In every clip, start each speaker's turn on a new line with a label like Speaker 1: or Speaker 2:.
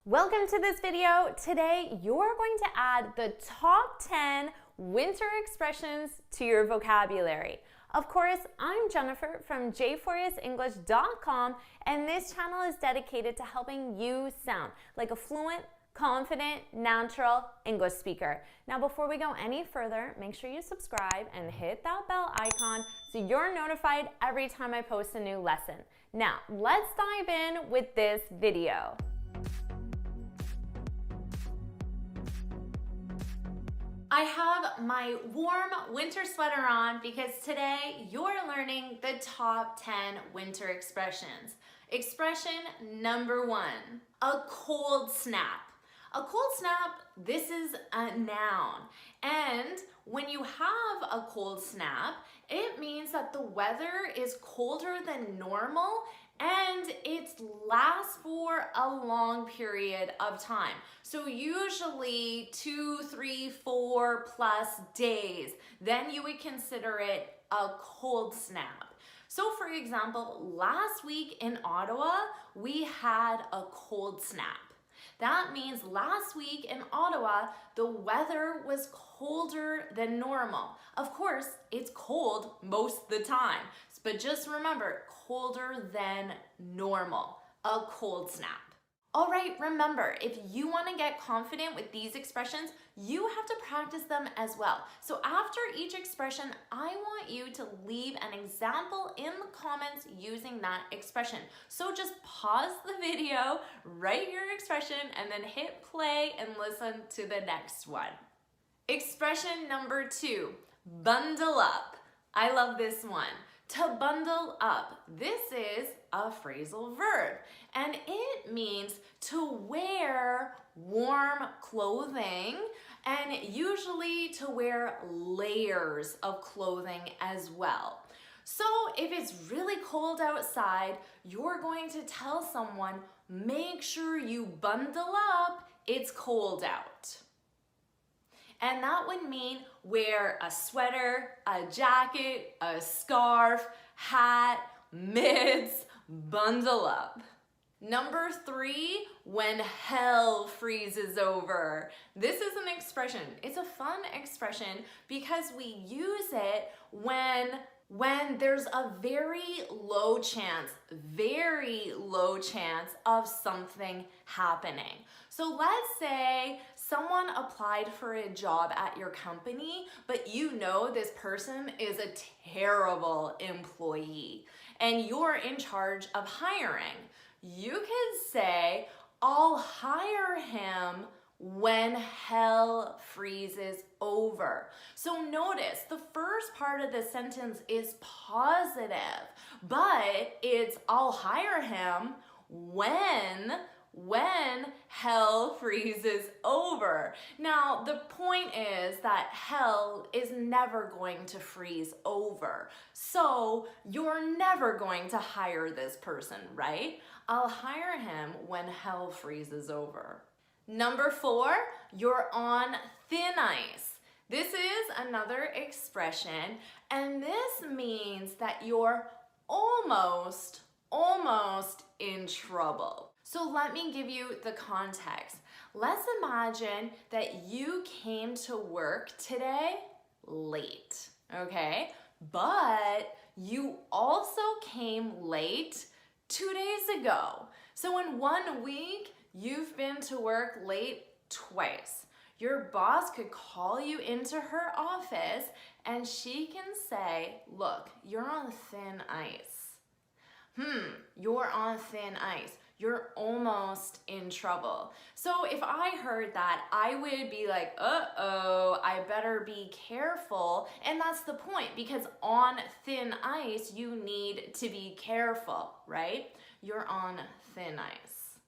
Speaker 1: Welcome to this video. Today, you're going to add the top 10 winter expressions to your vocabulary. Of course, I'm Jennifer from jforeusenglish.com, and this channel is dedicated to helping you sound like a fluent, confident, natural English speaker. Now, before we go any further, make sure you subscribe and hit that bell icon so you're notified every time I post a new lesson. Now, let's dive in with this video. I have my warm winter sweater on because today you're learning the top 10 winter expressions. Expression number 1, a cold snap. A cold snap, this is a noun. And when you have a cold snap, it means that the weather is colder than normal and it lasts for a long period of time. So usually 2, 3, 4 plus days, then you would consider it a cold snap. So for example, last week in Ottawa, we had a cold snap. That means last week in Ottawa, the weather was colder than normal. Of course, it's cold most of the time, but just remember, colder than normal, a cold snap. All right, remember, if you want to get confident with these expressions, you have to practice them as well. So after each expression, I want you to leave an example in the comments using that expression. So just pause the video, write your expression, and then hit play and listen to the next one. Expression number 2, bundle up. I love this one. To bundle up, this is a phrasal verb, and it means to wear warm clothing and usually to wear layers of clothing as well. So if it's really cold outside, you're going to tell someone, make sure you bundle up, it's cold out. And that would mean wear a sweater, a jacket, a scarf, hat, mitts, bundle up. Number 3, when hell freezes over. This is an expression. It's a fun expression because we use it when there's a very low chance of something happening. So let's say someone applied for a job at your company, but you know this person is a terrible employee and you're in charge of hiring. You could say, I'll hire him when hell freezes over. So notice the first part of the sentence is positive, but it's I'll hire him when hell freezes over. Now, the point is that hell is never going to freeze over. So you're never going to hire this person, right? I'll hire him when hell freezes over. Number 4, you're on thin ice. This is another expression, and this means that you're almost in trouble. So let me give you the context. Let's imagine that you came to work today late, okay? But you also came late 2 days ago. So in 1 week, you've been to work late twice. Your boss could call you into her office and she can say, look, you're on thin ice. You're on thin ice. You're almost in trouble. So if I heard that, I would be like, uh-oh, I better be careful. And that's the point, because on thin ice, you need to be careful, right? You're on thin ice.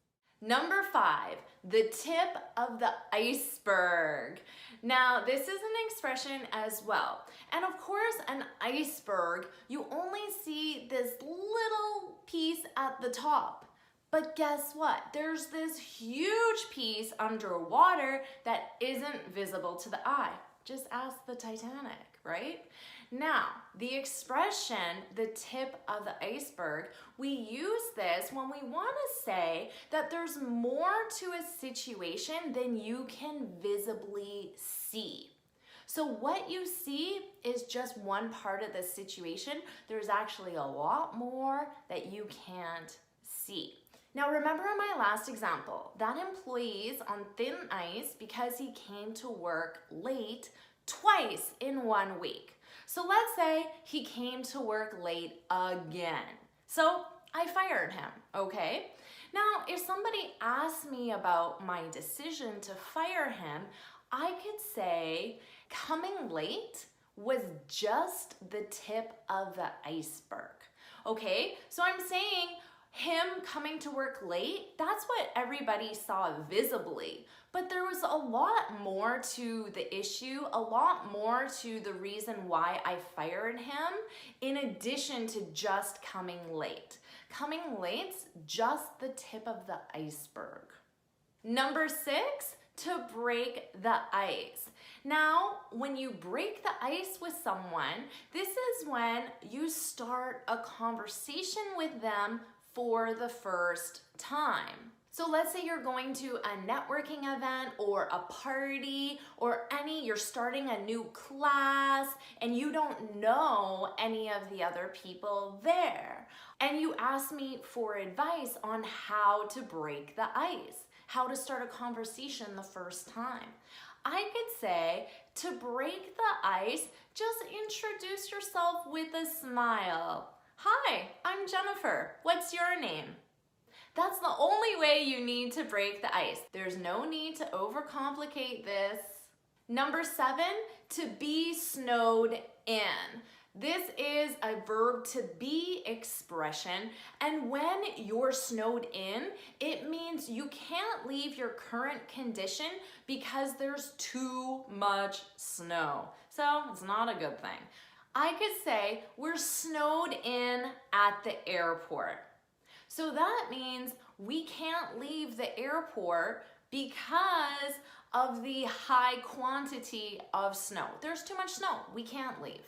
Speaker 1: Number 5, the tip of the iceberg. Now, this is an expression as well. And of course, an iceberg, you only see this little piece at the top. But guess what? There's this huge piece underwater that isn't visible to the eye. Just ask the Titanic, right? Now, the expression, the tip of the iceberg, we use this when we want to say that there's more to a situation than you can visibly see. So what you see is just one part of the situation. There's actually a lot more that you can't see. Now remember in my last example, that employee's on thin ice because he came to work late twice in 1 week. So let's say he came to work late again. So I fired him, okay? Now, if somebody asked me about my decision to fire him, I could say coming late was just the tip of the iceberg, okay? So I'm saying him coming to work late, that's what everybody saw visibly. But there was a lot more to the issue, a lot more to the reason why I fired him, in addition to just coming late. Coming late's just the tip of the iceberg. Number 6, to break the ice. Now, when you break the ice with someone, this is when you start a conversation with them for the first time. So let's say you're going to a networking event or a party or you're starting a new class and you don't know any of the other people there. And you ask me for advice on how to break the ice, how to start a conversation the first time. I could say, to break the ice, just introduce yourself with a smile. Hi, I'm Jennifer. What's your name? That's the only way you need to break the ice. There's no need to overcomplicate this. Number 7, to be snowed in. This is a verb to be expression, and when you're snowed in, it means you can't leave your current condition because there's too much snow. So it's not a good thing. I could say we're snowed in at the airport. So that means we can't leave the airport because of the high quantity of snow. There's too much snow. We can't leave.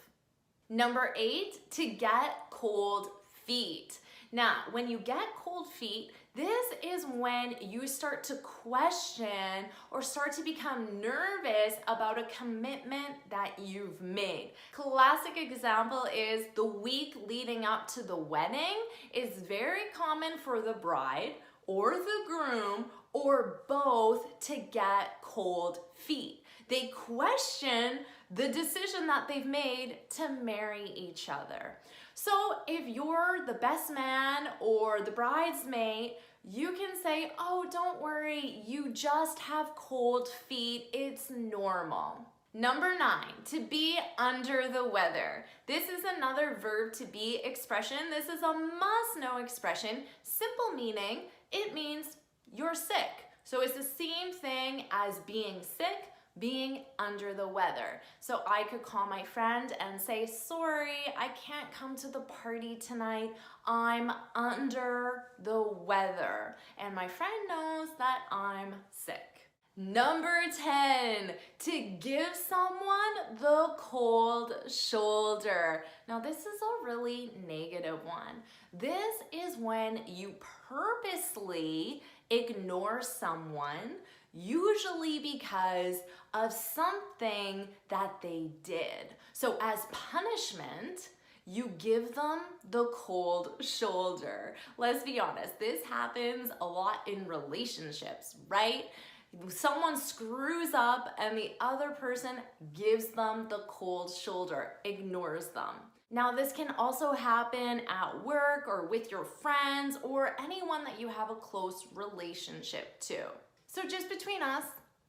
Speaker 1: Number 8, to get cold feet. Now, when you get cold feet, this is when you start to question or start to become nervous about a commitment that you've made. Classic example is the week leading up to the wedding is very common for the bride or the groom or both to get cold feet. They question the decision that they've made to marry each other. So if you're the best man or the bridesmaid, you can say, oh, don't worry, you just have cold feet, it's normal. Number 9, to be under the weather. This is another verb to be expression. This is a must-know expression. Simple meaning, it means you're sick. So it's the same thing as being sick, being under the weather. So I could call my friend and say, sorry, I can't come to the party tonight. I'm under the weather. And my friend knows that I'm sick. Number 10, to give someone the cold shoulder. Now this is a really negative one. This is when you purposely ignore someone, usually because of something that they did. So as punishment, you give them the cold shoulder. Let's be honest, this happens a lot in relationships, right? Someone screws up and the other person gives them the cold shoulder, ignores them. Now this can also happen at work or with your friends or anyone that you have a close relationship to. So just between us,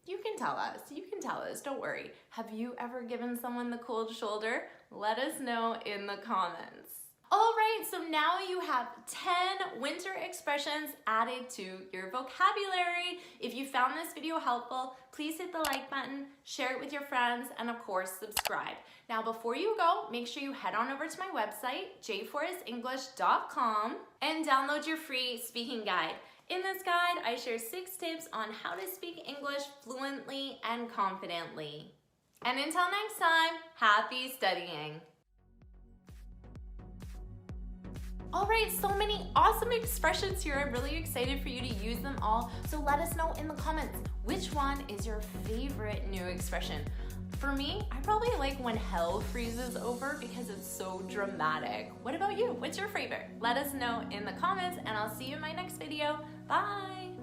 Speaker 1: you can tell us, don't worry. Have you ever given someone the cold shoulder? Let us know in the comments. All right, so now you have 10 winter expressions added to your vocabulary. If you found this video helpful, please hit the like button, share it with your friends, and of course, subscribe. Now, before you go, make sure you head on over to my website, jforrestenglish.com, and download your free speaking guide. In this guide, I share 6 tips on how to speak English fluently and confidently. And until next time, happy studying. All right, so many awesome expressions here. I'm really excited for you to use them all. So let us know in the comments, which one is your favorite new expression? For me, I probably like when hell freezes over because it's so dramatic. What about you? What's your favorite? Let us know in the comments and I'll see you in my next video. Bye.